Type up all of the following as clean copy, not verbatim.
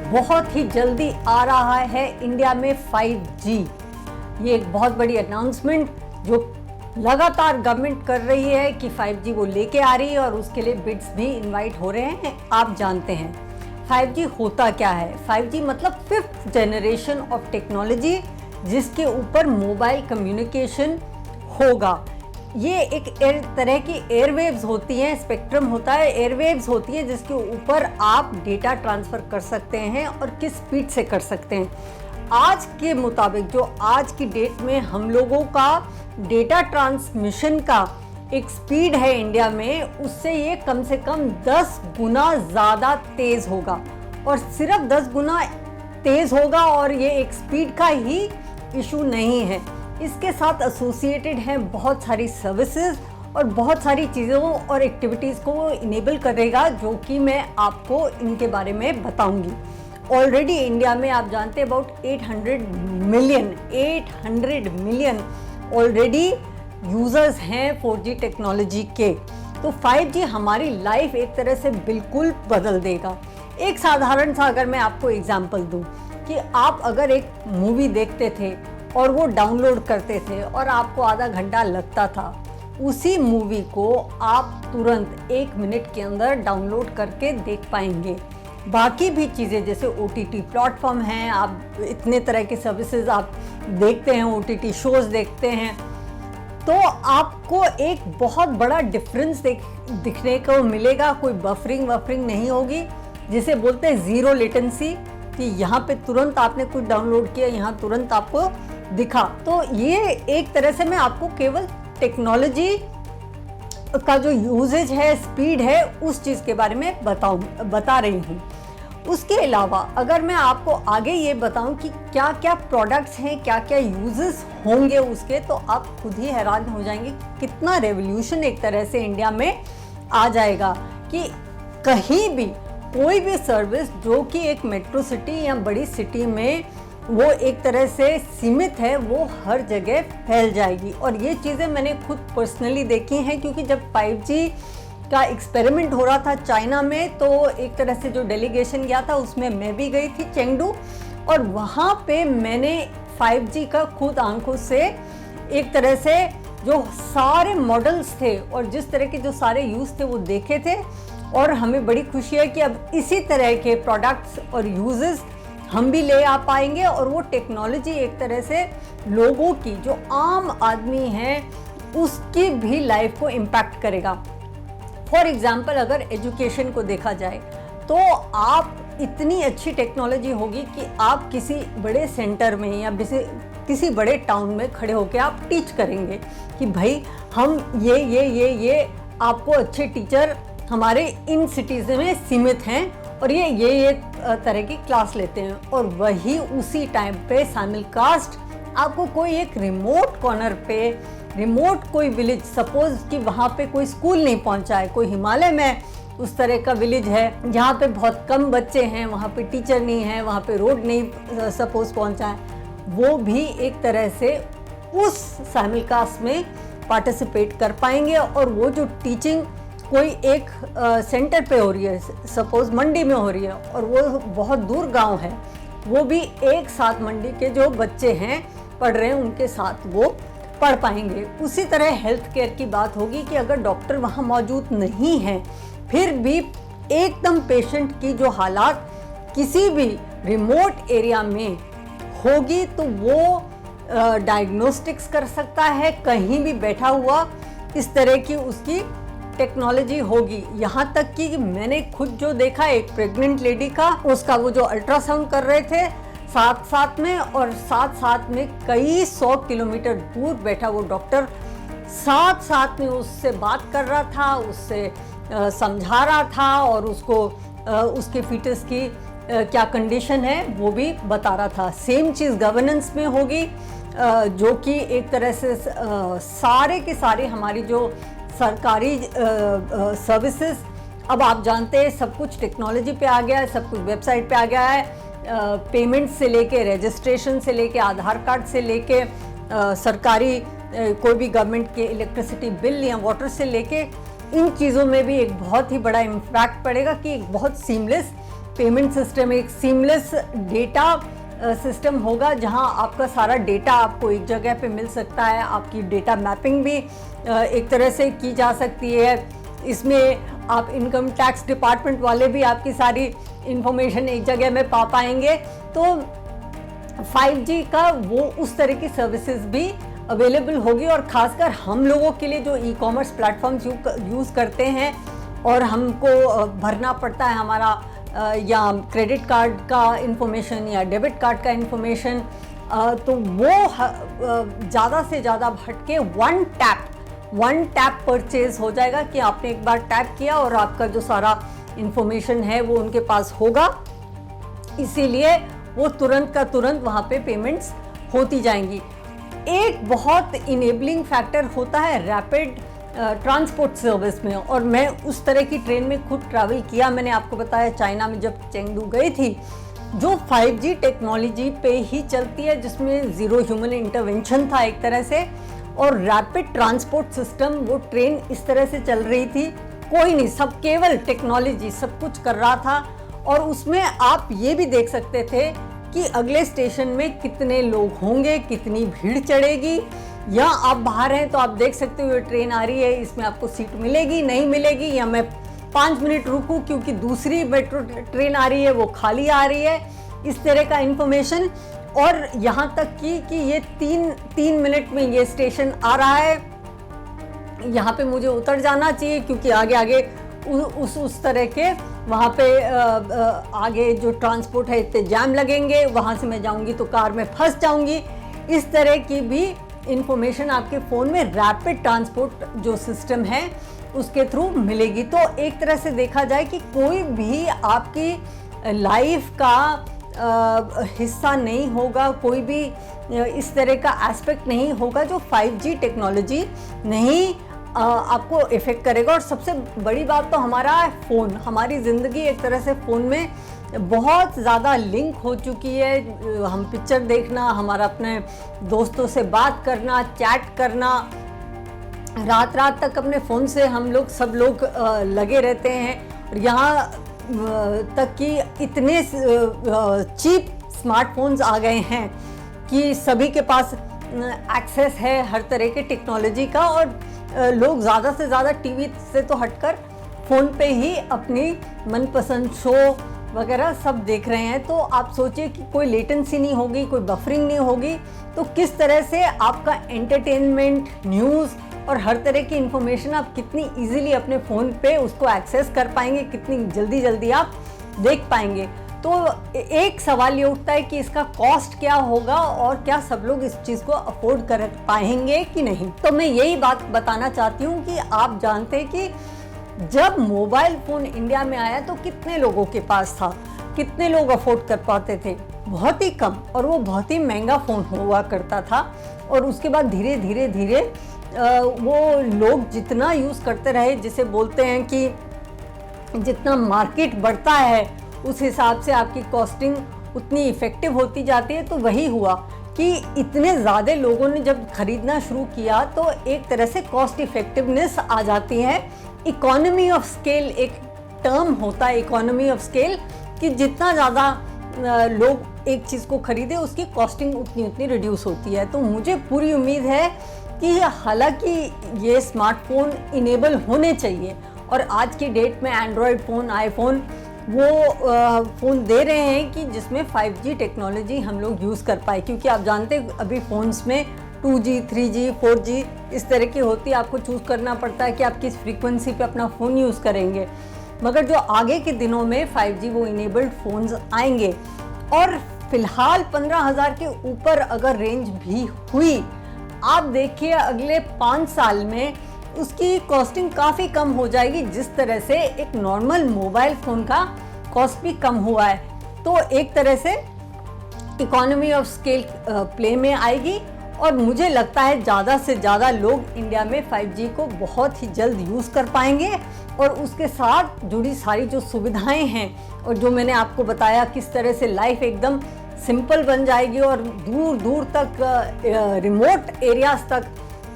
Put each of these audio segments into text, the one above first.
बहुत ही जल्दी आ रहा है इंडिया में 5G। ये एक बहुत बड़ी अनाउंसमेंट जो लगातार गवर्नमेंट कर रही है कि 5G वो लेके आ रही है और उसके लिए बिड्स भी इनवाइट हो रहे हैं। आप जानते हैं 5G होता क्या है। 5G मतलब 5th जनरेशन ऑफ टेक्नोलॉजी, जिसके ऊपर मोबाइल कम्युनिकेशन होगा। ये एक तरह की एयरवेव्स होती हैं, स्पेक्ट्रम होता है, एयरवेव्स होती हैं जिसके ऊपर आप डेटा ट्रांसफ़र कर सकते हैं और किस स्पीड से कर सकते हैं। आज के मुताबिक जो आज की डेट में हम लोगों का डेटा ट्रांसमिशन का एक स्पीड है इंडिया में, उससे ये कम से कम 10 गुना ज़्यादा तेज़ होगा। और सिर्फ 10 गुना तेज़ होगा, और ये एक स्पीड का ही इशू नहीं है, इसके साथ एसोसिएटेड हैं बहुत सारी सर्विसेज और बहुत सारी चीज़ों और एक्टिविटीज़ को वो इनेबल करेगा, जो कि मैं आपको इनके बारे में बताऊंगी। ऑलरेडी इंडिया में आप जानते हैं अबाउट 800 मिलियन ऑलरेडी यूज़र्स हैं 4G टेक्नोलॉजी के। तो 5G हमारी लाइफ एक तरह से बिल्कुल बदल देगा। एक साधारण सा अगर मैं आपको एग्जांपल दूं कि आप अगर एक मूवी देखते थे और वो डाउनलोड करते थे और आपको आधा घंटा लगता था, उसी मूवी को आप तुरंत 1 मिनट के अंदर डाउनलोड करके देख पाएंगे। बाकी भी चीज़ें जैसे OTT प्लेटफॉर्म हैं, आप इतने तरह के सर्विसेज आप देखते हैं, OTT शोज़ देखते हैं, तो आपको एक बहुत बड़ा डिफरेंस दिखने को मिलेगा। कोई बफरिंग नहीं होगी, जिसे बोलते हैं ज़ीरो लेटेंसी, कि यहाँ पे तुरंत आपने कुछ डाउनलोड किया, यहाँ तुरंत आपको दिखा। तो ये एक तरह से मैं आपको केवल टेक्नोलॉजी का जो यूजेज है, स्पीड है, उस चीज़ के बारे में बता रही हूँ। उसके अलावा अगर मैं आपको आगे ये बताऊं कि क्या क्या प्रोडक्ट्स हैं, क्या क्या यूजेस होंगे उसके, तो आप खुद ही हैरान हो जाएंगे कितना रेवोल्यूशन एक तरह से इंडिया में आ जाएगा कि कहीं भी कोई भी सर्विस जो कि एक मेट्रो सिटी या बड़ी सिटी में वो एक तरह से सीमित है, वो हर जगह फैल जाएगी। और ये चीज़ें मैंने खुद पर्सनली देखी हैं, क्योंकि जब 5G का एक्सपेरिमेंट हो रहा था चाइना में, तो एक तरह से जो डेलीगेशन गया था उसमें मैं भी गई थी चेंगडू, और वहाँ पे मैंने 5G का खुद आंखों से एक तरह से जो सारे मॉडल्स थे और जिस तरह के जो सारे यूज़ थे वो देखे थे। और हमें बड़ी खुशी है कि अब इसी तरह के प्रोडक्ट्स और यूजेस हम भी ले आ पाएंगे, और वो टेक्नोलॉजी एक तरह से लोगों की, जो आम आदमी हैं, उसकी भी लाइफ को इम्पैक्ट करेगा। फॉर एग्जाम्पल अगर एजुकेशन को देखा जाए तो आप इतनी अच्छी टेक्नोलॉजी होगी कि आप किसी बड़े सेंटर में या किसी बड़े टाउन में खड़े होकर आप टीच करेंगे कि भाई हम ये आपको अच्छे टीचर हमारे इन सिटीज़ में सीमित हैं और ये तरह की क्लास लेते हैं, और वही उसी टाइम पे साइमलकास्ट आपको कोई एक रिमोट कॉर्नर पे, रिमोट कोई विलेज, सपोज कि वहाँ पे कोई स्कूल नहीं पहुँचा है, कोई हिमालय में उस तरह का विलेज है जहाँ पे बहुत कम बच्चे हैं, वहाँ पे टीचर नहीं है, वहाँ पे रोड नहीं सपोज पहुँचा है, वो भी एक तरह से उस साइमलकास्ट में पार्टिसिपेट कर पाएंगे। और वो जो टीचिंग कोई एक सेंटर पे हो रही है, सपोज मंडी में हो रही है, और वो बहुत दूर गांव है, वो भी एक साथ मंडी के जो बच्चे हैं पढ़ रहे हैं उनके साथ वो पढ़ पाएंगे। उसी तरह हेल्थ केयर की बात होगी कि अगर डॉक्टर वहाँ मौजूद नहीं है, फिर भी एकदम पेशेंट की जो हालात किसी भी रिमोट एरिया में होगी, तो वो डायग्नोस्टिक्स कर सकता है कहीं भी बैठा हुआ। इस तरह की उसकी टेक्नोलॉजी होगी। यहाँ तक कि मैंने खुद जो देखा, एक प्रेग्नेंट लेडी का, उसका वो जो अल्ट्रासाउंड कर रहे थे साथ में, और साथ में कई 100 किलोमीटर दूर बैठा वो डॉक्टर साथ में उससे बात कर रहा था, उससे समझा रहा था, और उसको उसके फीटस की क्या कंडीशन है वो भी बता रहा था। सेम चीज़ गवर्नेंस में होगी, जो कि एक तरह से सारे के सारे हमारी जो सरकारी सर्विसेज, अब आप जानते हैं सब कुछ टेक्नोलॉजी पे आ गया है, सब कुछ वेबसाइट पे आ गया है। पेमेंट से लेके, रजिस्ट्रेशन से लेके, आधार कार्ड से लेके, सरकारी कोई भी गवर्नमेंट के इलेक्ट्रिसिटी बिल या वाटर से लेके, इन चीज़ों में भी एक बहुत ही बड़ा इम्पैक्ट पड़ेगा कि एक बहुत सीमलेस पेमेंट सिस्टम, एक सीमलेस डेटा सिस्टम होगा जहां आपका सारा डेटा आपको एक जगह पे मिल सकता है। आपकी डेटा मैपिंग भी एक तरह से की जा सकती है। इसमें आप इनकम टैक्स डिपार्टमेंट वाले भी आपकी सारी इंफॉर्मेशन एक जगह में पा पाएंगे। तो 5G का वो उस तरह की सर्विसेज भी अवेलेबल होगी, और ख़ासकर हम लोगों के लिए जो ई कॉमर्स प्लेटफॉर्म्स यूज़ करते हैं और हमको भरना पड़ता है हमारा या क्रेडिट कार्ड का इंफॉर्मेशन या डेबिट कार्ड का इंफॉर्मेशन, तो वो ज़्यादा से ज़्यादा भटके वन टैप परचेज हो जाएगा कि आपने एक बार टैप किया और आपका जो सारा इंफॉर्मेशन है वो उनके पास होगा। इसीलिए वो तुरंत का तुरंत वहाँ पे पेमेंट्स होती जाएंगी। एक बहुत इनेबलिंग फैक्टर होता है रैपिड ट्रांसपोर्ट सर्विस में, और मैं उस तरह की ट्रेन में खुद ट्रैवल किया। मैंने आपको बताया चाइना में जब चेंगडू गई थी, जो 5G टेक्नोलॉजी पे ही चलती है, जिसमें ज़ीरो ह्यूमन इंटरवेंशन था एक तरह से, और रैपिड ट्रांसपोर्ट सिस्टम, वो ट्रेन इस तरह से चल रही थी, कोई नहीं, सब केवल टेक्नोलॉजी सब कुछ कर रहा था। और उसमें आप ये भी देख सकते थे कि अगले स्टेशन में कितने लोग होंगे, कितनी भीड़ चढ़ेगी, या आप बाहर हैं तो आप देख सकते हो ये ट्रेन आ रही है, इसमें आपको सीट मिलेगी नहीं मिलेगी, या मैं 5 मिनट रुकूं क्योंकि दूसरी मेट्रो ट्रेन आ रही है वो खाली आ रही है, इस तरह का इंफॉर्मेशन। और यहाँ तक कि ये 3 मिनट में ये स्टेशन आ रहा है, यहाँ पे मुझे उतर जाना चाहिए क्योंकि आगे उस तरह के वहाँ पे आगे जो ट्रांसपोर्ट है इतने जाम लगेंगे, वहाँ से मैं जाऊँगी तो कार में फंस जाऊँगी। इस तरह की भी इंफॉर्मेशन आपके फ़ोन में रैपिड ट्रांसपोर्ट जो सिस्टम है उसके थ्रू मिलेगी। तो एक तरह से देखा जाए कि कोई भी आपकी लाइफ का हिस्सा नहीं होगा, कोई भी इस तरह का एस्पेक्ट नहीं होगा जो 5G टेक्नोलॉजी नहीं आपको इफ़ेक्ट करेगा। और सबसे बड़ी बात तो हमारा फ़ोन, हमारी ज़िंदगी एक तरह से फ़ोन में बहुत ज़्यादा लिंक हो चुकी है। हम पिक्चर देखना, हमारा अपने दोस्तों से बात करना, चैट करना, रात तक अपने फ़ोन से हम लोग सब लोग लगे रहते हैं। और यहाँ तक कि इतने चीप स्मार्टफोन्स आ गए हैं कि सभी के पास एक्सेस है हर तरह के टेक्नोलॉजी का, और लोग ज़्यादा से ज़्यादा टीवी से तो हटकर फ़ोन पे ही अपनी मनपसंद शो वगैरह सब देख रहे हैं। तो आप सोचिए कि कोई लेटेंसी नहीं होगी, कोई बफरिंग नहीं होगी, तो किस तरह से आपका एंटरटेनमेंट, न्यूज़ और हर तरह की इंफॉर्मेशन आप कितनी इजीली अपने फ़ोन पे उसको एक्सेस कर पाएंगे, कितनी जल्दी आप देख पाएंगे। तो एक सवाल ये उठता है कि इसका कॉस्ट क्या होगा और क्या सब लोग इस चीज़ को अफोर्ड कर पाएंगे कि नहीं। तो मैं यही बात बताना चाहती हूँ कि आप जानते हैं कि जब मोबाइल फ़ोन इंडिया में आया तो कितने लोगों के पास था, कितने लोग अफोर्ड कर पाते थे, बहुत ही कम, और वो बहुत ही महंगा फ़ोन हुआ करता था। और उसके बाद धीरे धीरे वो लोग जितना यूज़ करते रहे, जिसे बोलते हैं कि जितना मार्केट बढ़ता है उस हिसाब से आपकी कॉस्टिंग उतनी इफ़ेक्टिव होती जाती है। तो वही हुआ कि इतने ज़्यादा लोगों ने जब खरीदना शुरू किया तो एक तरह से कॉस्ट इफ़ेक्टिवनेस आ जाती है। इकोनॉमी ऑफ स्केल एक टर्म होता है, इकोनॉमी ऑफ स्केल, कि जितना ज़्यादा लोग एक चीज़ को खरीदे उसकी कॉस्टिंग उतनी रिड्यूस होती है। तो मुझे पूरी उम्मीद है कि हालांकि ये स्मार्टफोन इनेबल होने चाहिए, और आज की डेट में एंड्रॉयड फ़ोन, आईफोन वो फ़ोन दे रहे हैं कि जिसमें 5G टेक्नोलॉजी हम लोग यूज़ कर पाए, क्योंकि आप जानते हैं अभी फ़ोन्स में 2G, 3G, 4G इस तरह की होती है। आपको चूज़ करना पड़ता है कि आप किस फ्रीक्वेंसी पे अपना फ़ोन यूज़ करेंगे। मगर जो आगे के दिनों में 5G वो इनेबल्ड फ़ोन्स आएंगे, और फ़िलहाल 15,000 के ऊपर अगर रेंज भी हुई, आप देखिए अगले 5 साल में उसकी कॉस्टिंग काफ़ी कम हो जाएगी, जिस तरह से एक नॉर्मल मोबाइल फ़ोन का कॉस्ट भी कम हुआ है। तो एक तरह से इकोनॉमी ऑफ स्केल प्ले में आएगी, और मुझे लगता है ज़्यादा से ज़्यादा लोग इंडिया में 5G को बहुत ही जल्द यूज़ कर पाएंगे, और उसके साथ जुड़ी सारी जो सुविधाएं हैं और जो मैंने आपको बताया किस तरह से लाइफ एकदम सिंपल बन जाएगी, और दूर दूर तक रिमोट एरियाज़ तक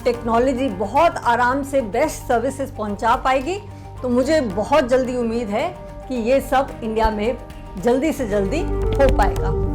टेक्नोलॉजी बहुत आराम से बेस्ट सर्विसेज पहुंचा पाएगी। तो मुझे बहुत जल्दी उम्मीद है कि ये सब इंडिया में जल्दी से जल्दी हो पाएगा।